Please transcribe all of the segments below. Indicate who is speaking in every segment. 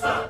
Speaker 1: Hello,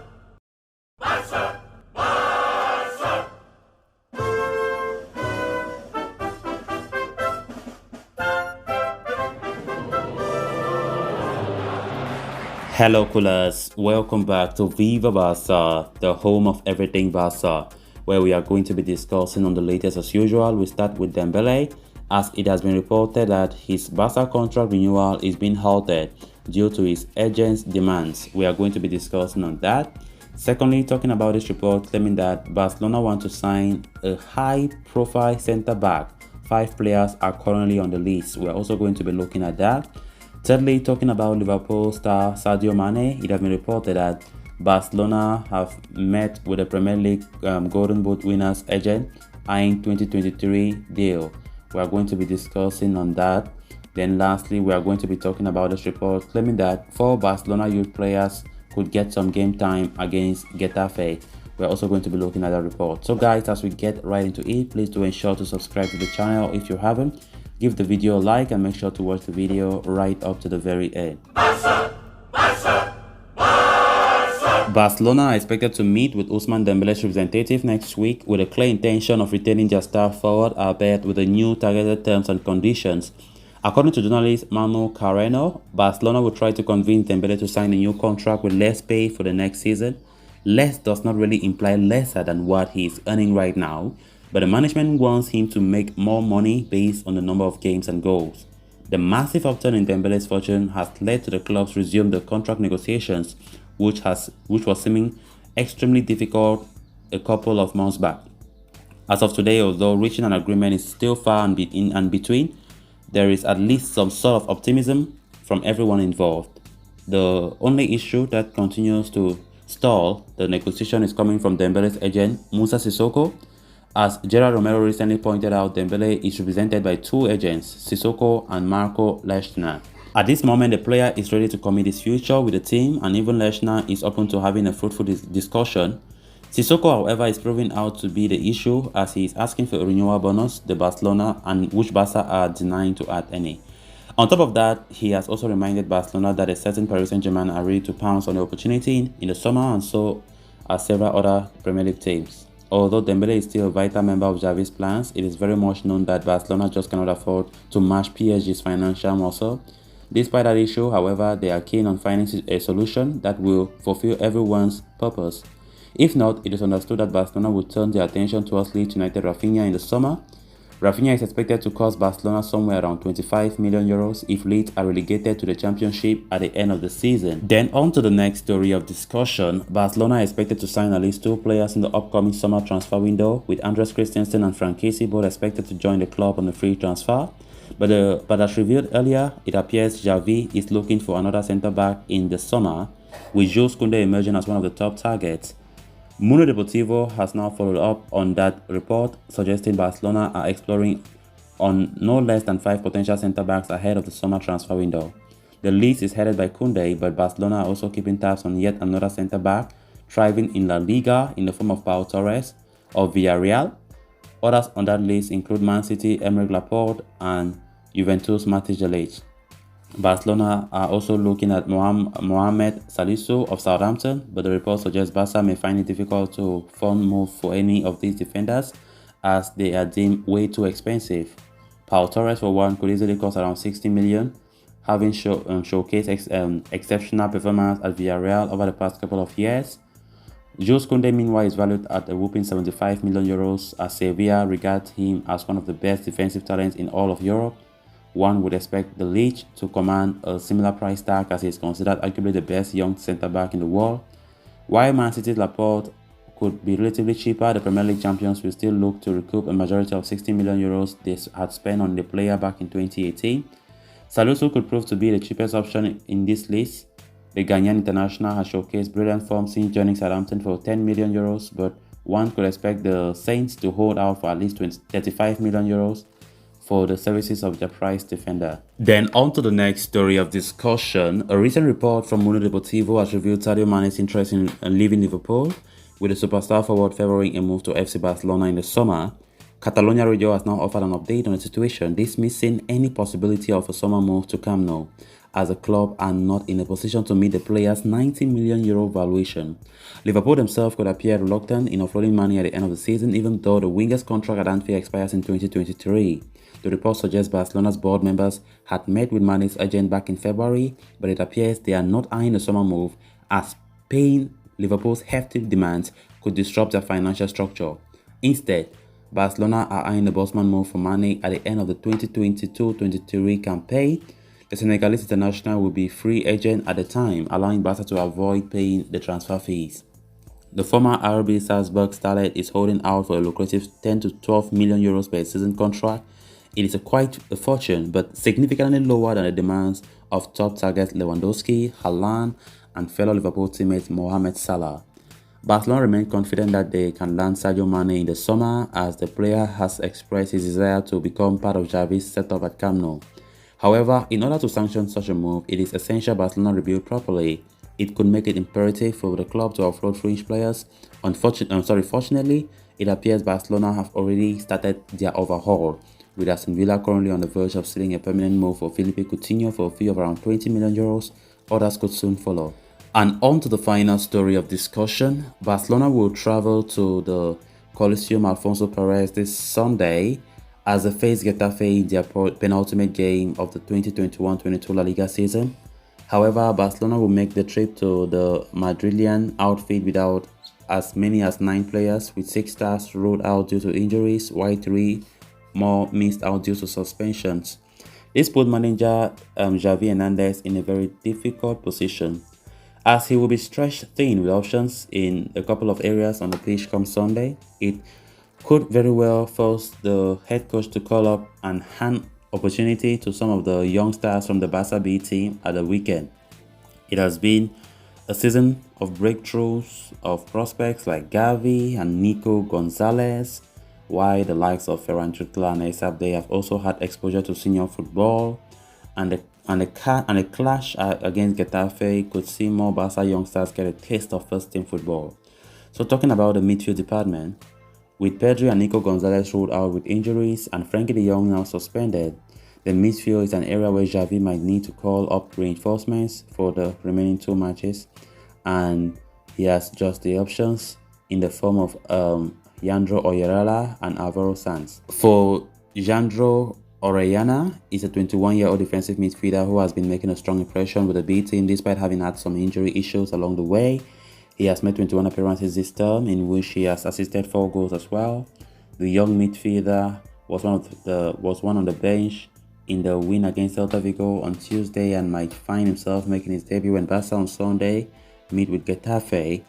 Speaker 1: coolers. Welcome back to Viva Barca, the home of everything Barca, where we are going to be discussing on the latest as usual. We start with Dembele, as it has been reported that his Barca contract renewal is being halted due to his agent's demands. We are going to be discussing on that. Secondly, talking about this report claiming that Barcelona want to sign a high-profile centre-back. 5 players are currently on the list. We are also going to be looking at that. Thirdly, talking about Liverpool star Sadio Mane, it has been reported that Barcelona have met with the Premier League Golden Boot winners agent eyeing 2023 deal. We are going to be discussing on that. Then lastly, we are going to be talking about this report claiming that 4 Barcelona youth players could get some game time against Getafe. We're also going to be looking at that report. So guys, as we get right into it, please do ensure to subscribe to the channel if you haven't. Give the video a like and make sure to watch the video right up to the very end. Barcelona are expected to meet with Ousmane Dembele's representative next week with a clear intention of retaining their star forward, albeit with the new targeted terms and conditions. According to journalist Manu Carreno, Barcelona will try to convince Dembele to sign a new contract with less pay for the next season. Less does not really imply lesser than what he is earning right now, but the management wants him to make more money based on the number of games and goals. The massive upturn in Dembele's fortune has led to the clubs resume the contract negotiations, which was seeming extremely difficult a couple of months back. As of today, although reaching an agreement is still far in between, there is at least some sort of optimism from everyone involved. The only issue that continues to stall the negotiation is coming from Dembele's agent, Moussa Sissoko. As Gerard Romero recently pointed out, Dembele is represented by 2 agents, Sissoko and Marco Lechner. At this moment, the player is ready to commit his future with the team, and even Lechner is open to having a fruitful discussion. Sissoko, however, is proving out to be the issue as he is asking for a renewal bonus, the Barcelona, and which Barca are denying to add any. On top of that, he has also reminded Barcelona that a certain Paris Saint-Germain are ready to pounce on the opportunity in the summer, and so are several other Premier League teams. Although Dembele is still a vital member of Xavi's plans, it is very much known that Barcelona just cannot afford to match PSG's financial muscle. Despite that issue, however, they are keen on finding a solution that will fulfill everyone's purpose. If not, it is understood that Barcelona will turn their attention towards Leeds United Rafinha in the summer. Rafinha is expected to cost Barcelona somewhere around 25 million euros if Leeds are relegated to the Championship at the end of the season. Then on to the next story of discussion. Barcelona is expected to sign at least 2 players in the upcoming summer transfer window, with Andres Christensen and Frank Kessie both expected to join the club on a free transfer. But as revealed earlier, it appears Xavi is looking for another centre-back in the summer, with Jules Koundé emerging as one of the top targets. Mundo Deportivo has now followed up on that report, suggesting Barcelona are exploring on no less than 5 potential centre-backs ahead of the summer transfer window. The list is headed by Koundé, but Barcelona are also keeping tabs on yet another centre-back thriving in La Liga in the form of Pau Torres of Villarreal. Others on that list include Man City, Aymeric Laporte, and Juventus Matic de Ligt. Barcelona are also looking at Mohamed Salisu of Southampton, but the report suggests Barca may find it difficult to fund move for any of these defenders as they are deemed way too expensive. Pau Torres, for one, could easily cost around 60 million, having showcased exceptional performance at Villarreal over the past couple of years. Jules Koundé, meanwhile, is valued at a whopping 75 million euros as Sevilla regards him as one of the best defensive talents in all of Europe. One would expect the Leeds to command a similar price tag as he is considered arguably the best young centre-back in the world. While Man City's Laporte could be relatively cheaper, the Premier League champions will still look to recoup a majority of 60 million euros they had spent on the player back in 2018. Salisu could prove to be the cheapest option in this list. The Ghanaian international has showcased brilliant form since joining Southampton for 10 million euros, but one could expect the Saints to hold out for at least 35 million euros for the services of their prized defender. Then on to the next story of discussion. A recent report from Mundo Deportivo has revealed Sadio Mane's interest in leaving Liverpool, with the superstar forward favoring a move to FC Barcelona in the summer. Catalonia Radio has now offered an update on the situation, dismissing any possibility of a summer move to Camp Nou. as a club are not in a position to meet the player's €90 million valuation. Liverpool themselves could appear reluctant in offloading money at the end of the season, even though the winger's contract at Anfield expires in 2023. The report suggests Barcelona's board members had met with Mane's agent back in February, but it appears they are not eyeing a summer move, as paying Liverpool's hefty demands could disrupt their financial structure. Instead, Barcelona are eyeing the Bosman move for Mane at the end of the 2022-23 campaign. The Senegalese international will be free agent at the time, allowing Barca to avoid paying the transfer fees. The former RB Salzburg starlet is holding out for a lucrative 10 to 12 million euros per season contract. It is quite a fortune, but significantly lower than the demands of top targets Lewandowski, Haaland, and fellow Liverpool teammate Mohamed Salah. Barcelona remain confident that they can land Sadio Mane in the summer, as the player has expressed his desire to become part of Xavi's setup at Camp Nou. However, in order to sanction such a move, it is essential Barcelona rebuild properly. It could make it imperative for the club to offload fringe players. Fortunately, it appears Barcelona have already started their overhaul, with Aston Villa currently on the verge of sealing a permanent move for Philippe Coutinho for a fee of around €20 million. Others could soon follow. And on to the final story of discussion. Barcelona will travel to the Coliseum Alfonso Perez this Sunday as they face Getafe in their penultimate game of the 2021-22 La Liga season. However, Barcelona will make the trip to the Madrilean outfit without as many as 9 players, with 6 stars ruled out due to injuries, while 3 more missed out due to suspensions. This put manager Xavi Hernandez in a very difficult position, as he will be stretched thin with options in a couple of areas on the pitch come Sunday. It could very well force the head coach to call up and hand opportunity to some of the young stars from the Barca B team at the weekend. It has been a season of breakthroughs of prospects like Gavi and Nico Gonzalez, while the likes of Ferran Jutgla and ASAP they have also had exposure to senior football, and a clash against Getafe could see more Barca youngsters get a taste of first-team football. So talking about the midfield department, with Pedri and Nico Gonzalez ruled out with injuries and Frankie de Jong now suspended, the midfield is an area where Xavi might need to call up reinforcements for the remaining 2 matches, and he has just the options in the form of Jandro Oyarala and Alvaro Sanz. For Jandro Orellana is a 21-year-old defensive midfielder who has been making a strong impression with the B team despite having had some injury issues along the way. He has made 21 appearances this term, in which he has assisted 4 goals as well. The young midfielder was one on the bench in the win against Celta Vigo on Tuesday and might find himself making his debut when Barca on Sunday meet with Getafe.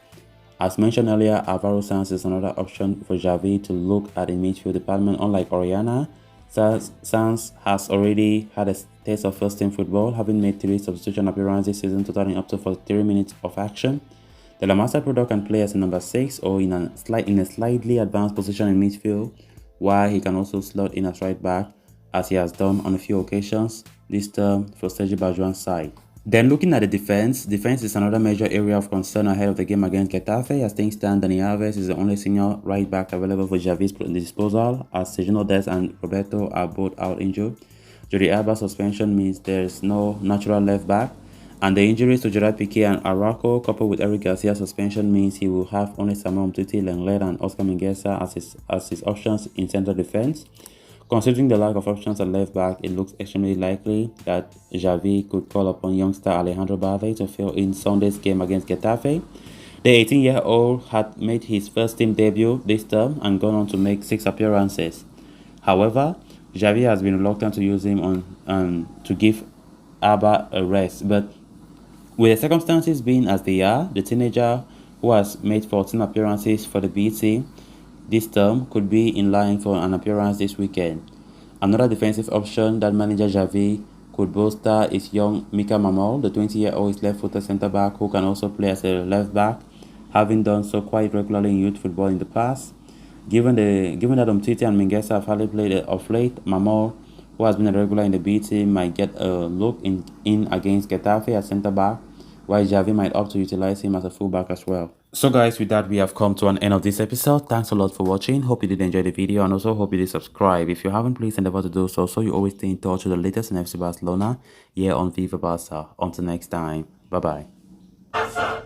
Speaker 1: As mentioned earlier, Alvaro Sanz is another option for Xavi to look at in midfield department. Unlike Orellana, Sanz has already had a taste of first-team football, having made 3 substitution appearances this season, totaling up to 43 minutes of action. The La Masia product can play as a number 6 or in a slightly advanced position in midfield, while he can also slot in as right back, as he has done on a few occasions this term for Sergi Barjuan's side. Then looking at the defense is another major area of concern ahead of the game against Getafe. As things stand, Dani Alves is the only senior right back available for Xavi's disposal, as Sergino Dest and Roberto are both out injured. Jordi Alba's suspension means there is no natural left back, and the injuries to Gerard Piqué and Araujo, coupled with Eric Garcia's suspension, means he will have only Samuel Umtiti, Lenglet and Oscar Mingueza as his options in central defense. Considering the lack of options at left back, it looks extremely likely that Xavi could call upon youngster Alejandro Balde to fill in Sunday's game against Getafe. The 18-year-old had made his first team debut this term and gone on to make 6 appearances. However, Xavi has been reluctant to use him to give Alba a rest, but with the circumstances being as they are, the teenager who has made 14 appearances for the B team this term could be in line for an appearance this weekend. Another defensive option that manager Xavi could bolster is young Mika Mamol. The 20-year-old is left-footed centre-back who can also play as a left-back, having done so quite regularly in youth football in the past. Given that Umtiti and Mingueza have hardly played of late, Mamol, who has been a regular in the B team, might get a look in against Getafe at centre-back, while Javi might opt to utilize him as a fullback as well. So guys, with that, we have come to an end of this episode. Thanks a lot for watching. Hope you did enjoy the video, and also hope you did subscribe. If you haven't, please endeavor to do so you always stay in touch with the latest in FC Barcelona here on Viva Barca. Until next time, bye bye.